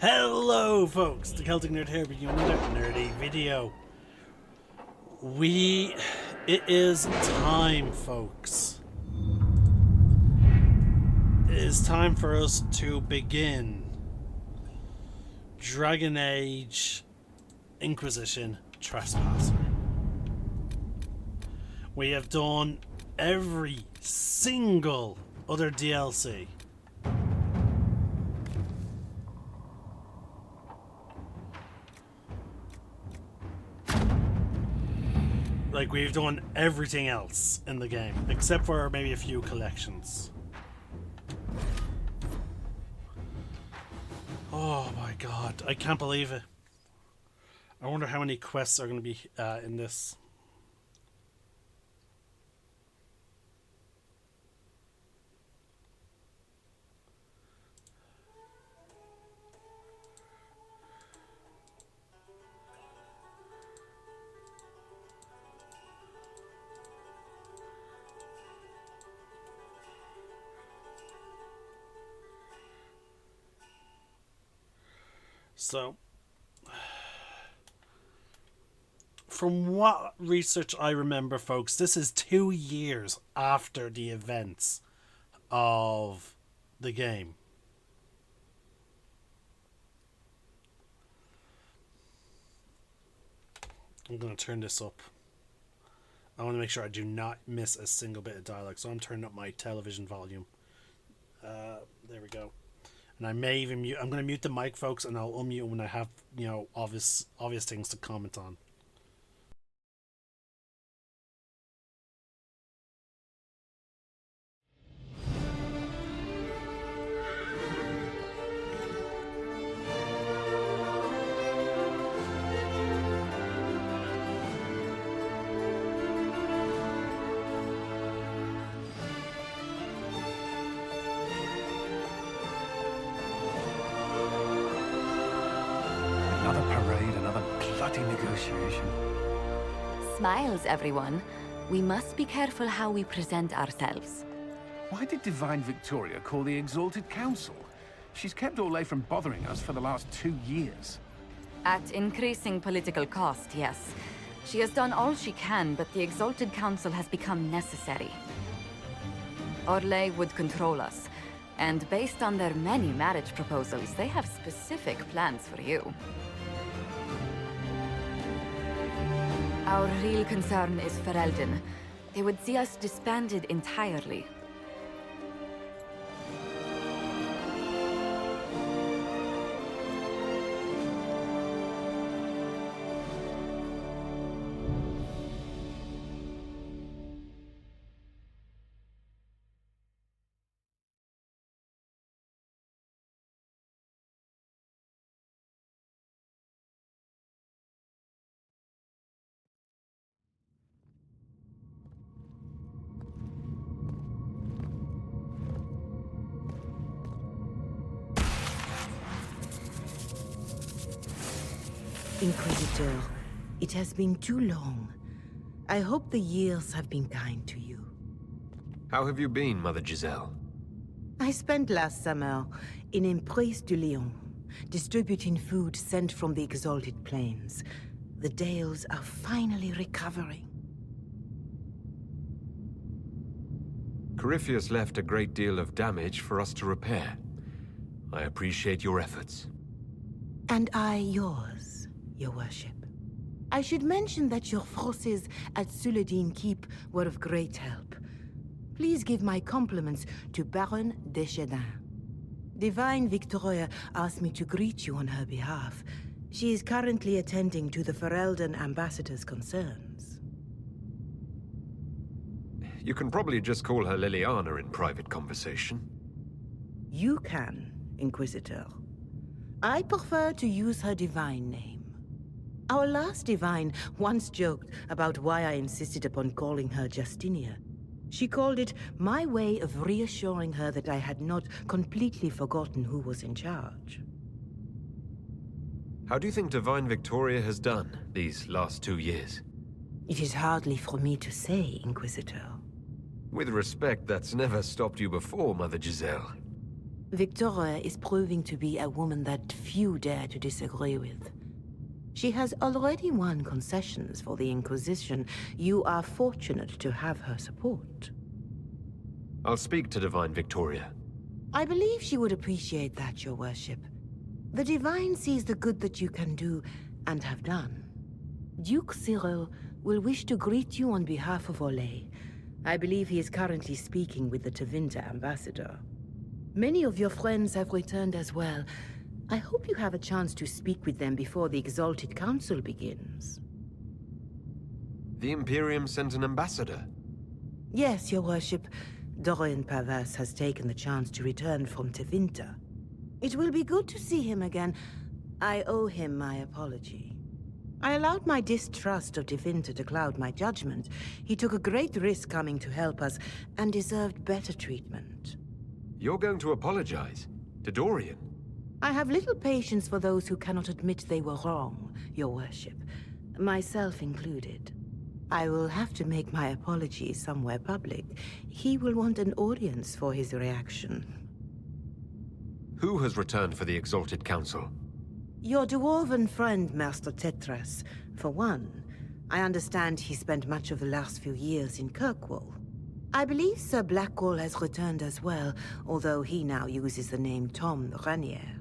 Hello folks, the Celtic Nerd here bringing you another nerdy video. It is time, folks. It is time for us to begin Dragon Age Inquisition Trespasser. We have done every single other DLC. Like, we've done everything else in the game, except for maybe a few collections. Oh my god, I can't believe it. I wonder how many quests are going to be in this. So, from what research I remember, folks, this is 2 years after the events of the game. I'm going to turn this up. I want to make sure I do not miss a single bit of dialogue, so I'm turning up my television volume. There we go. And I may even mute. I'm going to mute the mic, folks, and I'll unmute when I have, obvious things to comment on. Negotiation. Smiles, everyone. We must be careful how we present ourselves. Why did Divine Victoria call the Exalted Council? She's kept Orlais from bothering us for the last 2 years. At increasing political cost, yes. She has done all she can, but the Exalted Council has become necessary. Orlais would control us, and based on their many marriage proposals, they have specific plans for you. Our real concern is Ferelden. They would see us disbanded entirely. Inquisitor, it has been too long. I hope the years have been kind to you. How have you been, Mother Giselle? I spent last summer in Emprise de Lyon, distributing food sent from the Exalted Plains. The Dales are finally recovering. Corypheus left a great deal of damage for us to repair. I appreciate your efforts. And I yours, Your Worship. I should mention that your forces at Suladin Keep were of great help. Please give my compliments to Baron Deschedin. Divine Victoria asked me to greet you on her behalf. She is currently attending to the Ferelden ambassador's concerns. You can probably just call her Liliana in private conversation. You can, Inquisitor. I prefer to use her divine name. Our last divine once joked about why I insisted upon calling her Justinia. She called it my way of reassuring her that I had not completely forgotten who was in charge. How do you think Divine Victoria has done these last 2 years? It is hardly for me to say, Inquisitor. With respect, that's never stopped you before, Mother Giselle. Victoria is proving to be a woman that few dare to disagree with. She has already won concessions for the Inquisition. You are fortunate to have her support. I'll speak to Divine Victoria. I believe she would appreciate that, Your Worship. The Divine sees the good that you can do and have done. Duke Cyril will wish to greet you on behalf of Olay. I believe he is currently speaking with the Tevinter ambassador. Many of your friends have returned as well. I hope you have a chance to speak with them before the Exalted Council begins. The Imperium sent an ambassador? Yes, Your Worship. Dorian Pavas has taken the chance to return from Tevinter. It will be good to see him again. I owe him my apology. I allowed my distrust of Tevinter to cloud my judgment. He took a great risk coming to help us, and deserved better treatment. You're going to apologize? To Dorian? I have little patience for those who cannot admit they were wrong, Your Worship. Myself included. I will have to make my apologies somewhere public. He will want an audience for his reaction. Who has returned for the Exalted Council? Your dwarven friend, Master Tetras. For one, I understand he spent much of the last few years in Kirkwall. I believe Sir Blackwall has returned as well, although he now uses the name Tom the Ranier.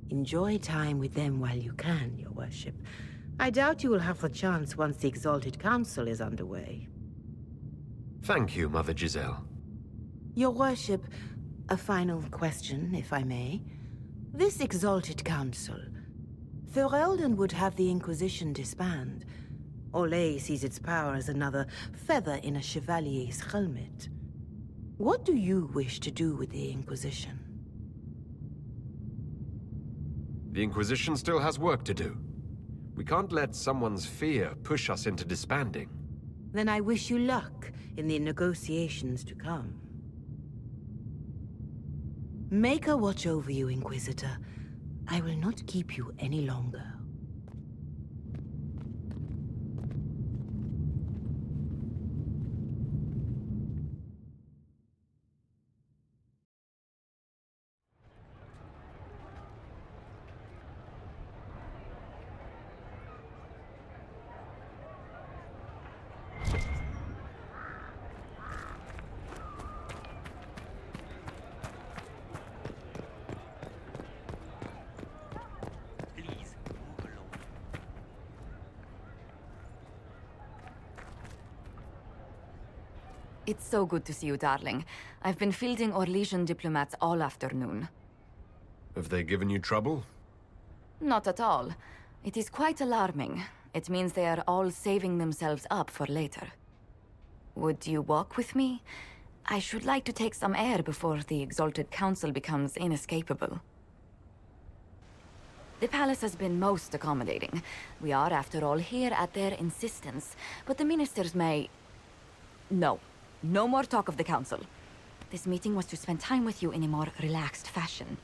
Enjoy time with them while you can, Your Worship. I doubt you will have the chance once the Exalted Council is underway. Thank you, Mother Giselle. Your Worship, a final question, if I may. This Exalted Council, Ferelden would have the Inquisition disband. Olay sees its power as another feather in a chevalier's helmet. What do you wish to do with the Inquisition? The Inquisition still has work to do. We can't let someone's fear push us into disbanding. Then I wish you luck in the negotiations to come. Make a watch over you, Inquisitor. I will not keep you any longer. It's so good to see you, darling. I've been fielding Orlesian diplomats all afternoon. Have they given you trouble? Not at all. It is quite alarming. It means they are all saving themselves up for later. Would you walk with me? I should like to take some air before the Exalted Council becomes inescapable. The palace has been most accommodating. We are, after all, here at their insistence. But the ministers may... No. No more talk of the council. This meeting was to spend time with you in a more relaxed fashion.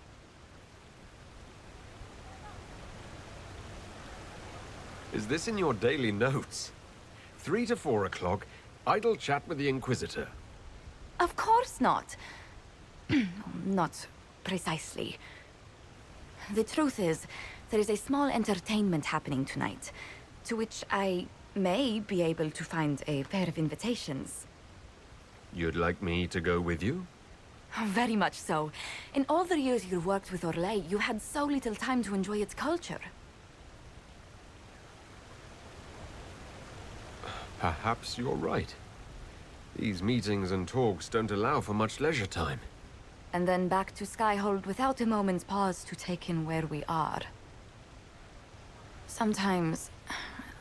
Is this in your daily notes? 3 to 4 o'clock, idle chat with the Inquisitor. Of course not. Not precisely. The truth is, there is a small entertainment happening tonight, to which I may be able to find a pair of invitations. You'd like me to go with you? Very much so. In all the years you worked with Orlais, you had so little time to enjoy its culture. Perhaps you're right. These meetings and talks don't allow for much leisure time. And then back to Skyhold without a moment's pause to take in where we are. Sometimes,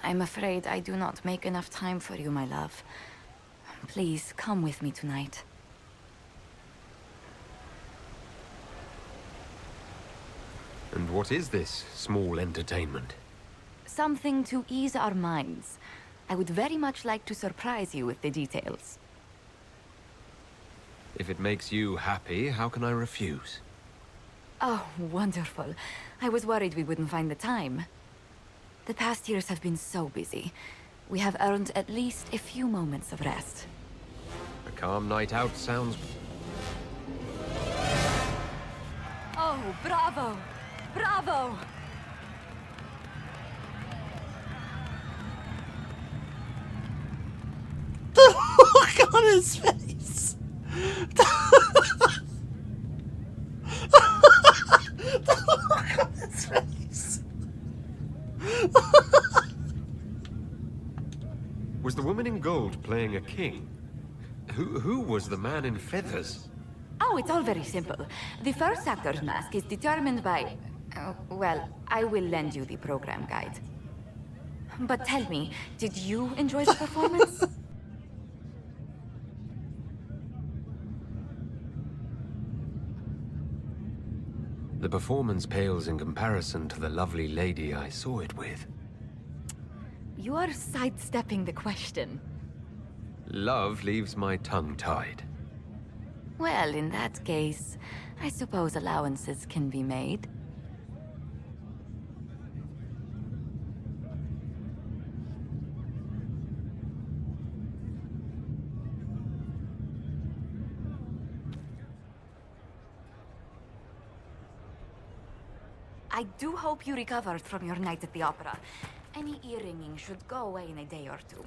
I'm afraid I do not make enough time for you, my love. Please, come with me tonight. And what is this small entertainment? Something to ease our minds. I would very much like to surprise you with the details. If it makes you happy, how can I refuse? Oh, wonderful. I was worried we wouldn't find the time. The past years have been so busy. We have earned at least a few moments of rest. A calm night out sounds... Bravo! Bravo! Look on his face! The look on his face! Was the woman in gold playing a king? Who was the man in feathers? Oh, it's all very simple. The first actor's mask is determined by... well, I will lend you the program guide. But tell me, did you enjoy the performance? The performance pales in comparison to the lovely lady I saw it with. You are sidestepping the question. Love leaves my tongue tied. Well, in that case, I suppose allowances can be made. I do hope you recovered from your night at the opera. Any earringing should go away in a day or two.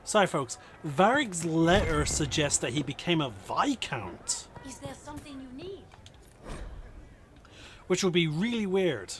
Sorry, folks. Varrig's letter suggests that he became a Viscount. Is there something you need? Which would be really weird.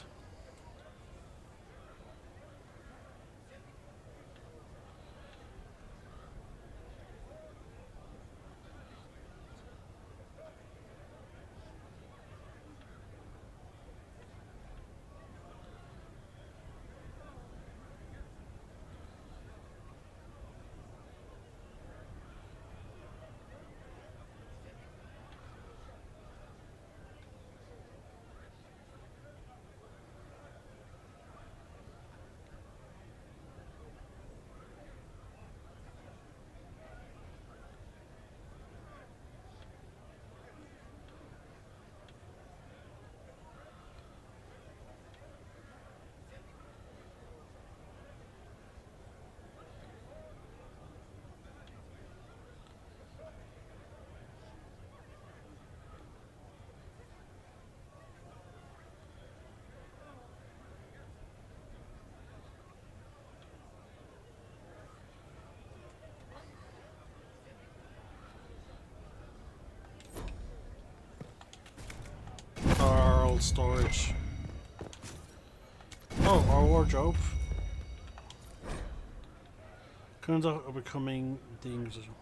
Our old storage. Oh, our wardrobe. Conduct of becoming the Inquisition.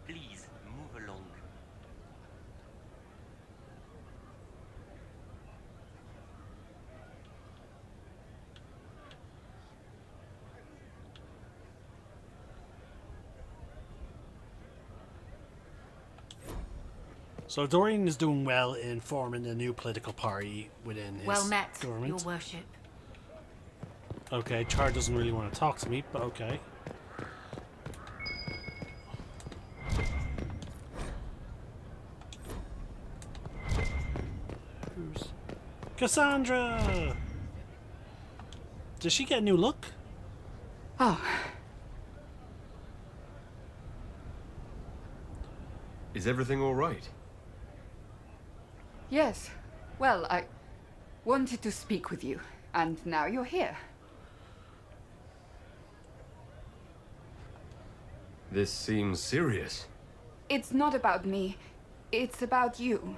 Please, move along. So Dorian is doing well in forming a new political party within his Well met, government. your worship. Okay, Char doesn't really want to talk to me, but okay. Who's Cassandra? Did she get a new look? Oh, Is everything all right? yes. Well, I wanted to speak with you, and now you're here. This seems serious. It's not about me. It's about you.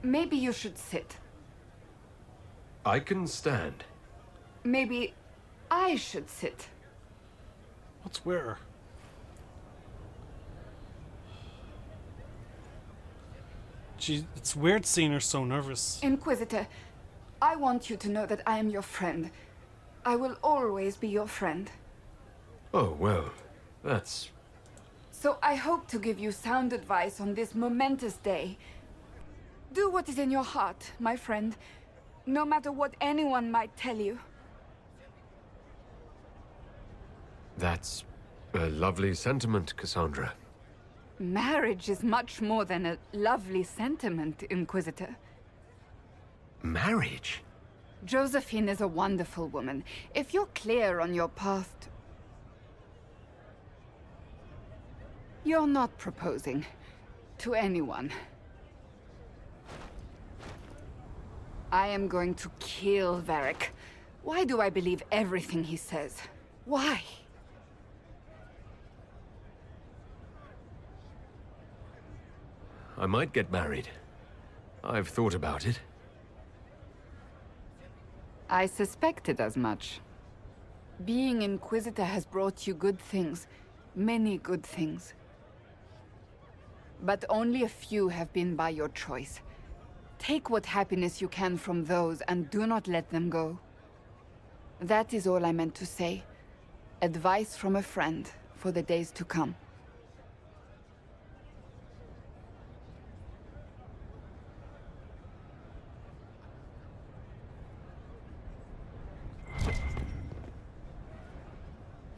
Maybe you should sit. I can stand. Maybe I should sit. What's where? It's weird seeing her so nervous. Inquisitor, I want you to know that I am your friend. I will always be your friend. Oh, well, that's... So I hope to give you sound advice on this momentous day. Do what is in your heart, my friend, no matter what anyone might tell you. that's a lovely sentiment, Cassandra. Marriage is much more than a lovely sentiment, Inquisitor. Marriage? Josephine is a wonderful woman. If you're clear on your path to... You're not proposing to anyone. I am going to kill Varric. Why do I believe everything he says? Why? I might get married. I've thought about it. I suspected as much. Being Inquisitor has brought you good things. Many good things. But only a few have been by your choice. Take what happiness you can from those and do not let them go. That is all I meant to say. Advice from a friend for the days to come.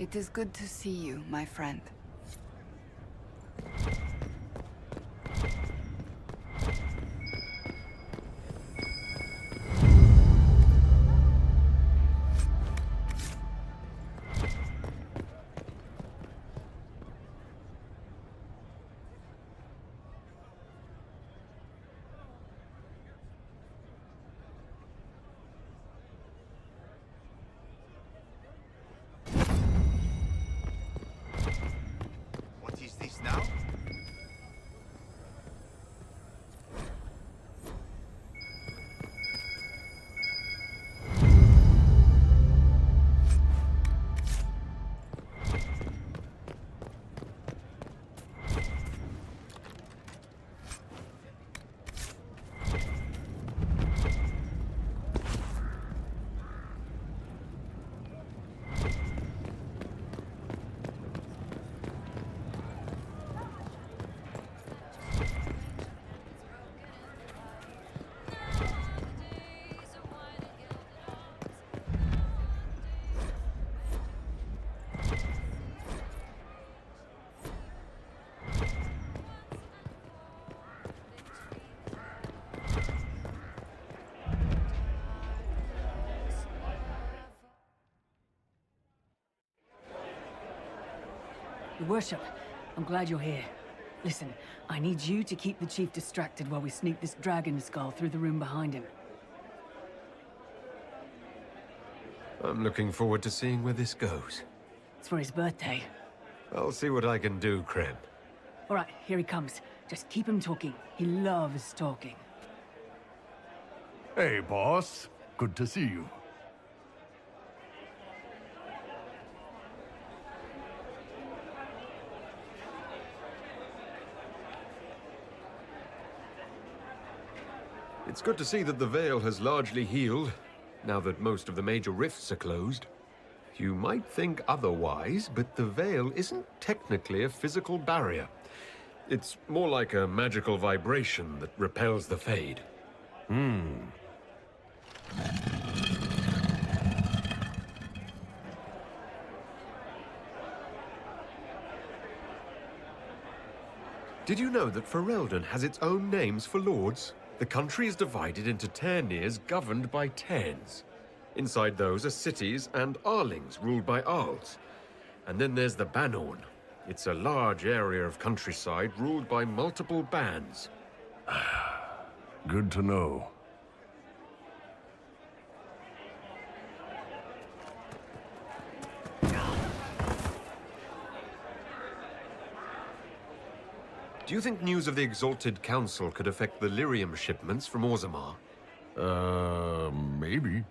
It is good to see you, my friend. What is this now? Your Worship, I'm glad you're here. Listen, I need you to keep the Chief distracted while we sneak this dragon skull through the room behind him. I'm looking forward to seeing where this goes. It's for his birthday. I'll see what I can do, Krem. All right, here he comes. Just keep him talking. He loves talking. Hey, boss. Good to see you. It's good to see that the Veil has largely healed, now that most of the major rifts are closed. You might think otherwise, but the Veil isn't technically a physical barrier. It's more like a magical vibration that repels the Fade. Did you know that Ferelden has its own names for lords? The country is divided into Ternirs governed by Terns. Inside those are cities and Arlings ruled by Arls. And then there's the Banorn. It's a large area of countryside ruled by multiple bands. Good to know. Do you think news of the Exalted Council could affect the lyrium shipments from Orzammar? Maybe.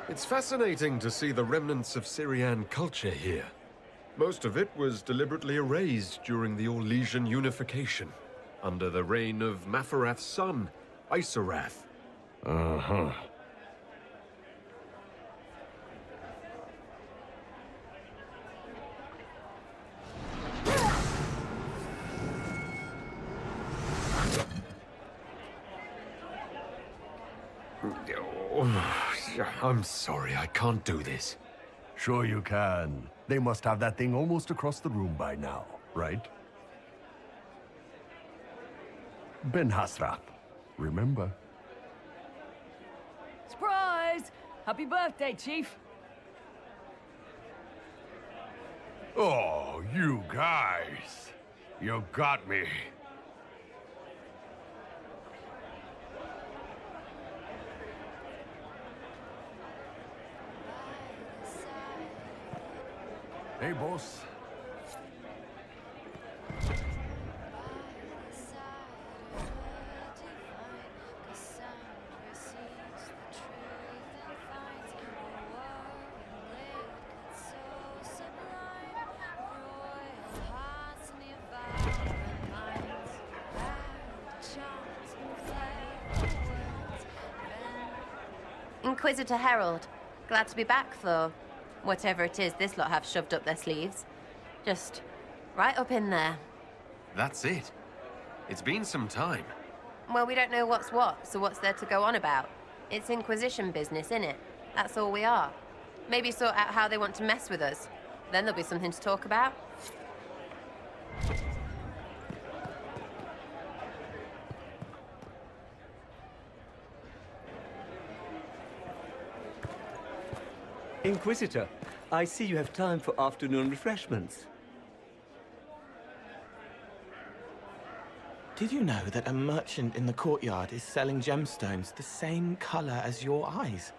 It's fascinating to see the remnants of Syrian culture here. Most of it was deliberately erased during the Orlesian unification, under the reign of Mafarath's son, Isarath. Uh-huh. I'm sorry, I can't do this. Sure you can. They must have that thing almost across the room by now, right? Ben Hasrat, remember? Surprise! Happy birthday, Chief! Oh, you guys. You got me. Hey, boss. Inquisitor Herald. Glad to be back, Thor. Whatever it is this lot have shoved up their sleeves. Just right up in there. That's it. It's been some time. Well, we don't know what's what, so what's there to go on about? It's Inquisition business, innit? That's all we are. Maybe sort out how they want to mess with us. Then there'll be something to talk about. Inquisitor, I see you have time for afternoon refreshments. Did you know that a merchant in the courtyard is selling gemstones the same color as your eyes?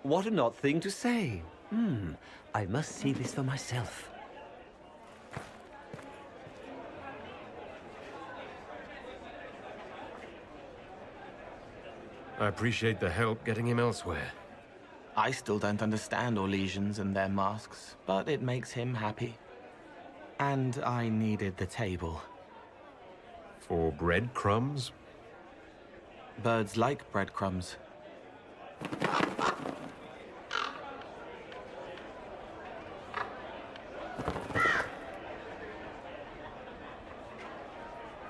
What an odd thing to say. I must see this for myself. I appreciate the help getting him elsewhere. I still don't understand Orlesians and their masks, but it makes him happy. And I needed the table. For breadcrumbs? Birds like breadcrumbs.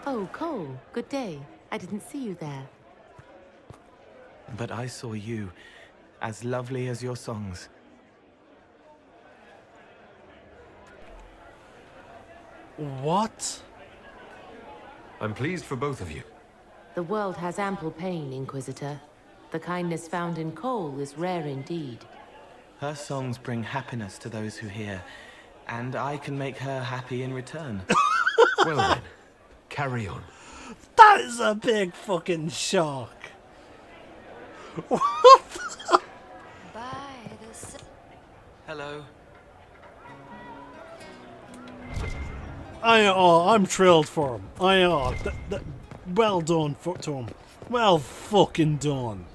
Oh, Cole, good day. I didn't see you there. But I saw you, as lovely as your songs. What? I'm pleased for both of you. The world has ample pain, Inquisitor. The kindness found in Cole is rare indeed. Her songs bring happiness to those who hear, and I can make her happy in return. Well then, carry on. That is a big fucking shock. What? Hello. I'm thrilled for him. Well done to him. Well fucking done.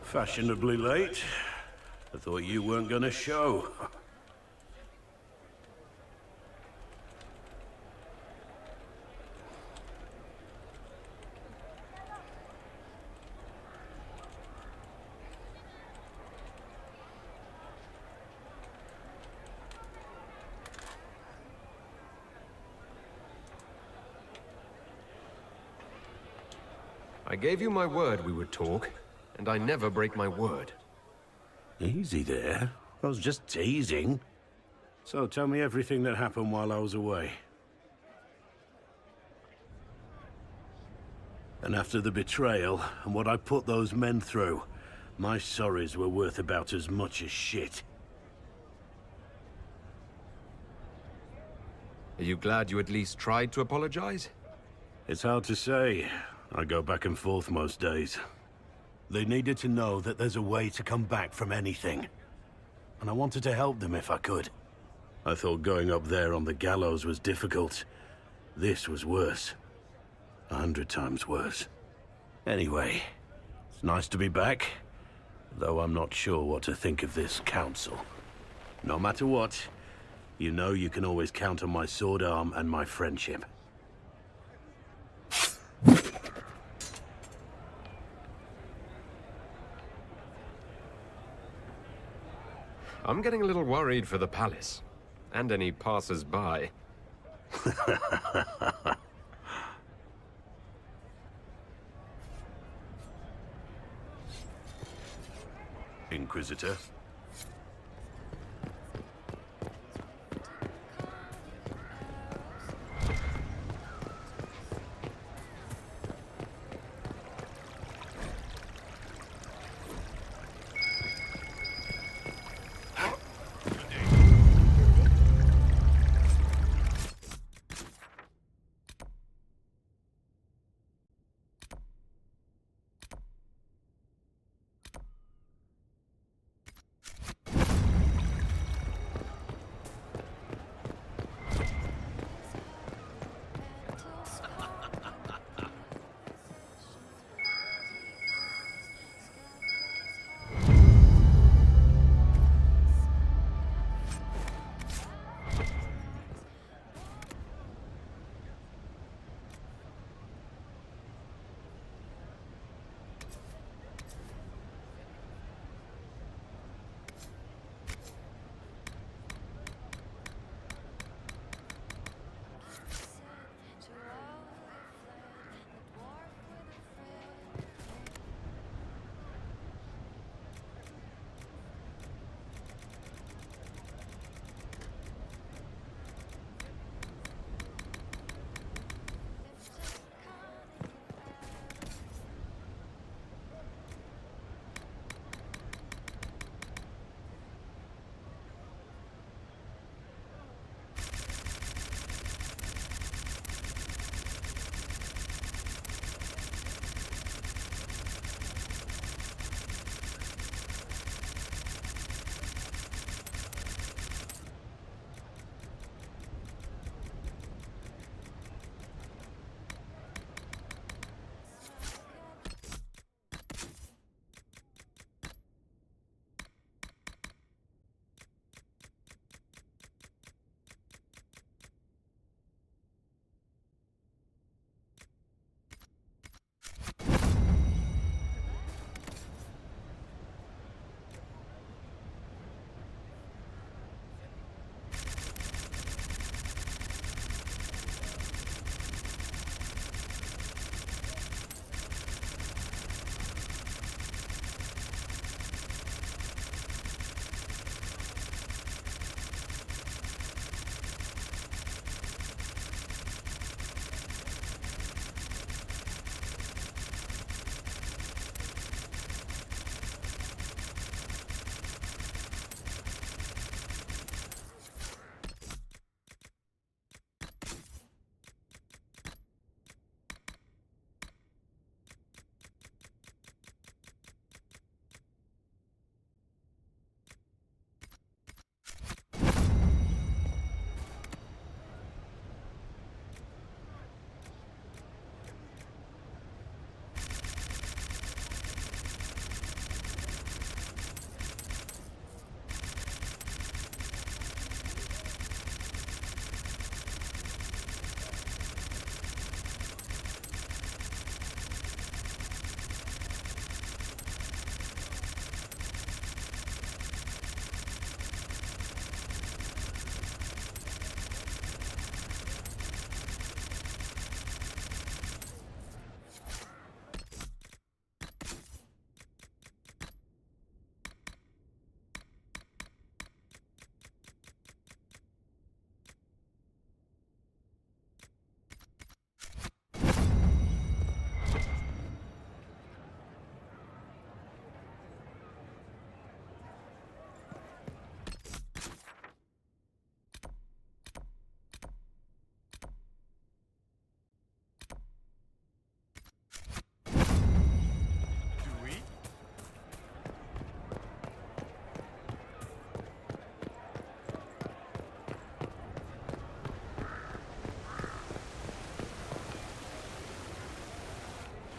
Fashionably late. I thought you weren't gonna show. I gave you my word we would talk, and I never break my word. Easy there. I was just teasing. So tell me everything that happened while I was away. And after the betrayal and what I put those men through, my sorries were worth about as much as shit. Are you glad you at least tried to apologize? It's hard to say. I go back and forth most days. They needed to know that there's a way to come back from anything. And I wanted to help them if I could. I thought going up there on the gallows was difficult. This was worse. 100 times worse. Anyway, it's nice to be back. Though I'm not sure what to think of this council. No matter what, you know you can always count on my sword arm and my friendship. I'm getting a little worried for the palace. And any passers-by. Inquisitor.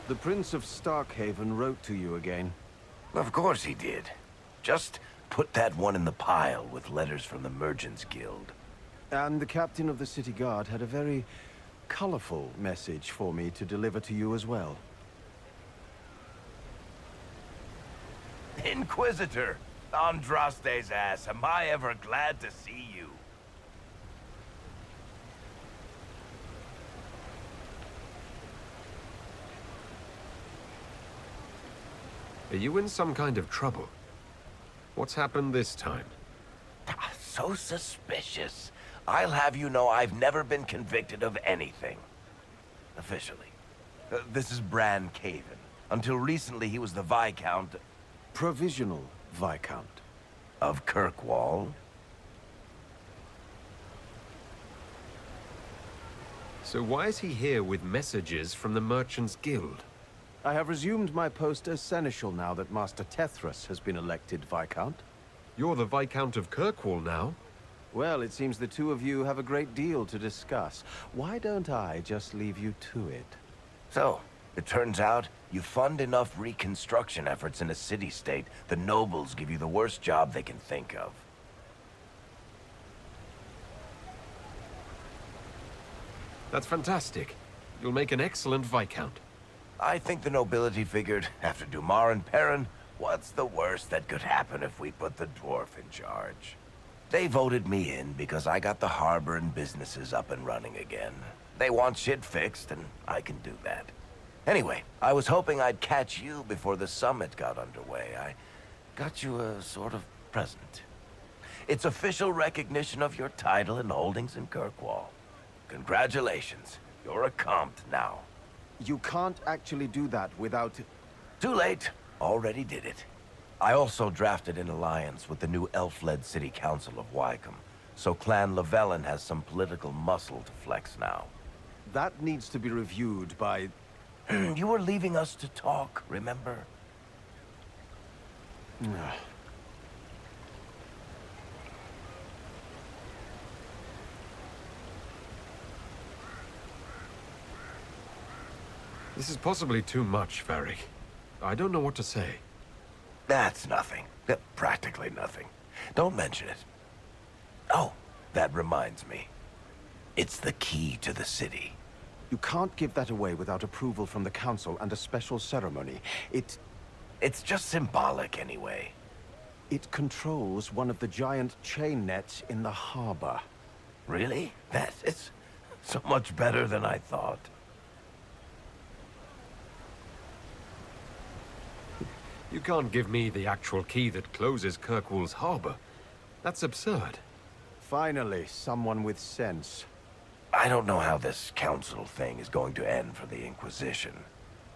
The Prince of Starkhaven wrote to you again. Of course he did. Just put that one in the pile with letters from the Merchants Guild. And the captain of the city guard had a very colorful message for me to deliver to you as well. Inquisitor! Andraste's ass, am I ever glad to see you? Are you in some kind of trouble? What's happened this time? So suspicious. I'll have you know I've never been convicted of anything. Officially. This is Bran Caven. Until recently, he was the Viscount... Provisional Viscount. Of Kirkwall. So why is he here with messages from the Merchants Guild? I have resumed my post as Seneschal now that Master Tethras has been elected Viscount. You're the Viscount of Kirkwall now? Well, it seems the two of you have a great deal to discuss. Why don't I just leave you to it? So, it turns out you fund enough reconstruction efforts in a city-state, the nobles give you the worst job they can think of. That's fantastic. You'll make an excellent Viscount. I think the nobility figured, after Dumar and Perrin, what's the worst that could happen if we put the dwarf in charge? They voted me in because I got the harbor and businesses up and running again. They want shit fixed, and I can do that. Anyway, I was hoping I'd catch you before the summit got underway. I got you a sort of present. It's official recognition of your title and holdings in Kirkwall. Congratulations. You're a compt now. You can't actually do that without... Too late. Already did it. I also drafted an alliance with the new elf-led city council of Wycombe, so Clan Llewellyn has some political muscle to flex now. That needs to be reviewed by... You were leaving us to talk, remember? This is possibly too much, Varric. I don't know what to say. That's nothing. Practically nothing. Don't mention it. Oh, that reminds me. It's the key to the city. You can't give that away without approval from the council and a special ceremony. It's just symbolic anyway. It controls one of the giant chain nets in the harbor. Really? That is so much better than I thought. You can't give me the actual key that closes Kirkwall's harbor. That's absurd. Finally, someone with sense. I don't know how this council thing is going to end for the Inquisition.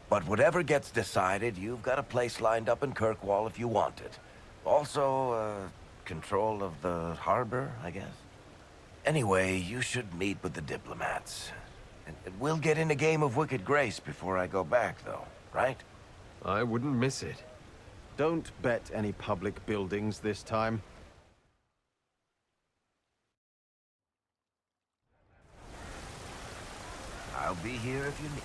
But whatever gets decided, you've got a place lined up in Kirkwall if you want it. Also, control of the harbor, I guess. Anyway, you should meet with the diplomats. And we'll get in a game of Wicked Grace before I go back, though, right? I wouldn't miss it. Don't bet any public buildings this time. I'll be here if you need.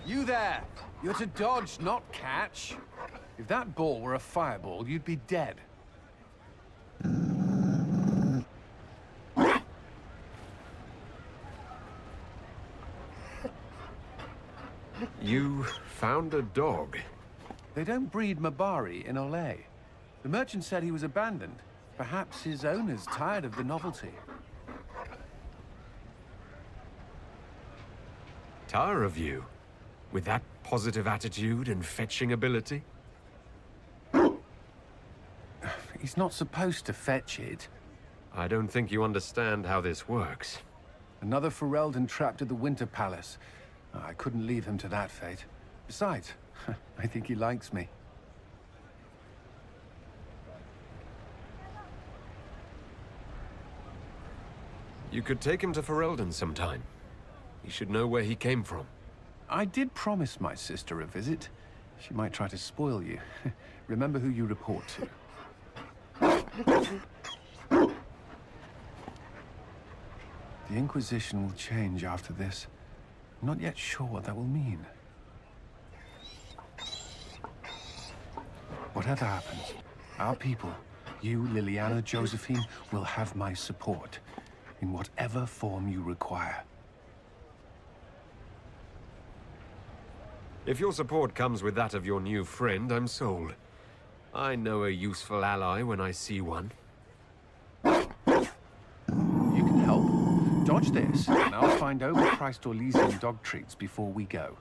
You there! You're to dodge, not catch. If that ball were a fireball, you'd be dead. You found a dog. They don't breed Mabari in Olay. The merchant said he was abandoned. Perhaps his owner's tired of the novelty. Tired of you? With that positive attitude and fetching ability? He's not supposed to fetch it. I don't think you understand how this works. Another Ferelden trapped at the Winter Palace. I couldn't leave him to that fate. Besides, I think he likes me. You could take him to Ferelden sometime. He should know where he came from. I did promise my sister a visit. She might try to spoil you. Remember who you report to. The Inquisition will change after this. I'm not yet sure what that will mean. Whatever happens, our people, you, Liliana, Josephine, will have my support in whatever form you require. If your support comes with that of your new friend, I'm sold. I know a useful ally when I see one. You can help. Dodge this, and I'll find overpriced Orlesian dog treats before we go.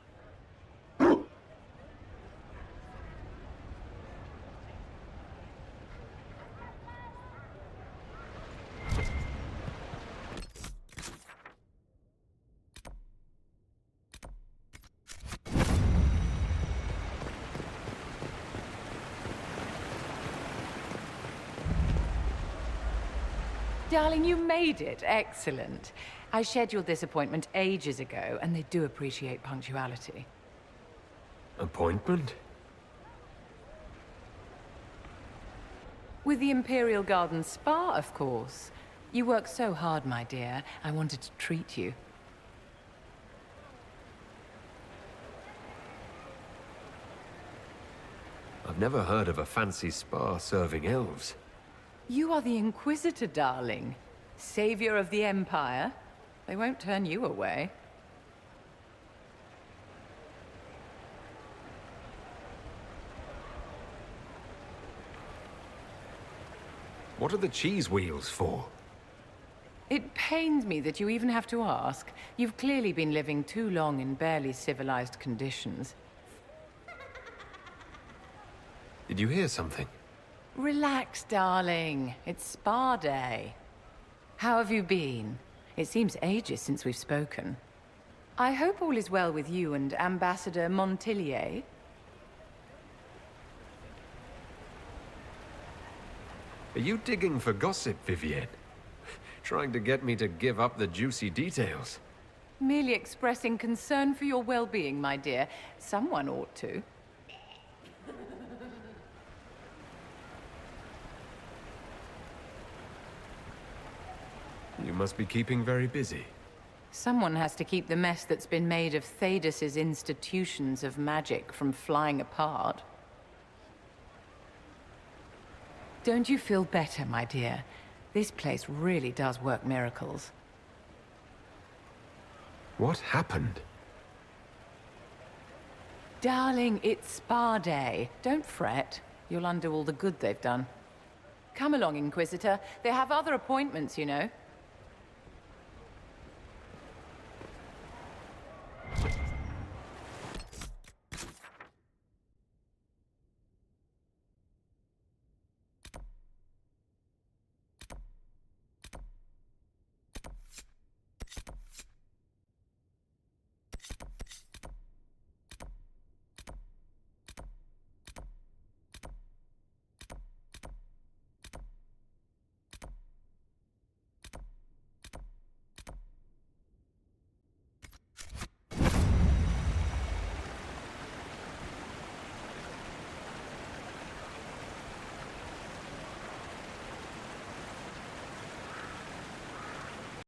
Darling, you made it. Excellent. I shared your disappointment ages ago, and they do appreciate punctuality. Appointment? With the Imperial Garden Spa, of course. You work so hard, my dear. I wanted to treat you. I've never heard of a fancy spa serving elves. You are the Inquisitor, darling. Savior of the Empire. They won't turn you away. What are the cheese wheels for? It pains me that you even have to ask. You've clearly been living too long in barely civilized conditions. Did you hear something? Relax, darling. It's spa day. How have you been? It seems ages since we've spoken. I hope all is well with you and Ambassador Montillier. Are you digging for gossip, Vivienne? Trying to get me to give up the juicy details? Merely expressing concern for your well-being, my dear. Someone ought to. You must be keeping very busy. Someone has to keep the mess that's been made of Thaddeus' institutions of magic from flying apart. Don't you feel better, my dear? This place really does work miracles. What happened? Darling, it's spa day. Don't fret. You'll undo all the good they've done. Come along, Inquisitor. They have other appointments, you know.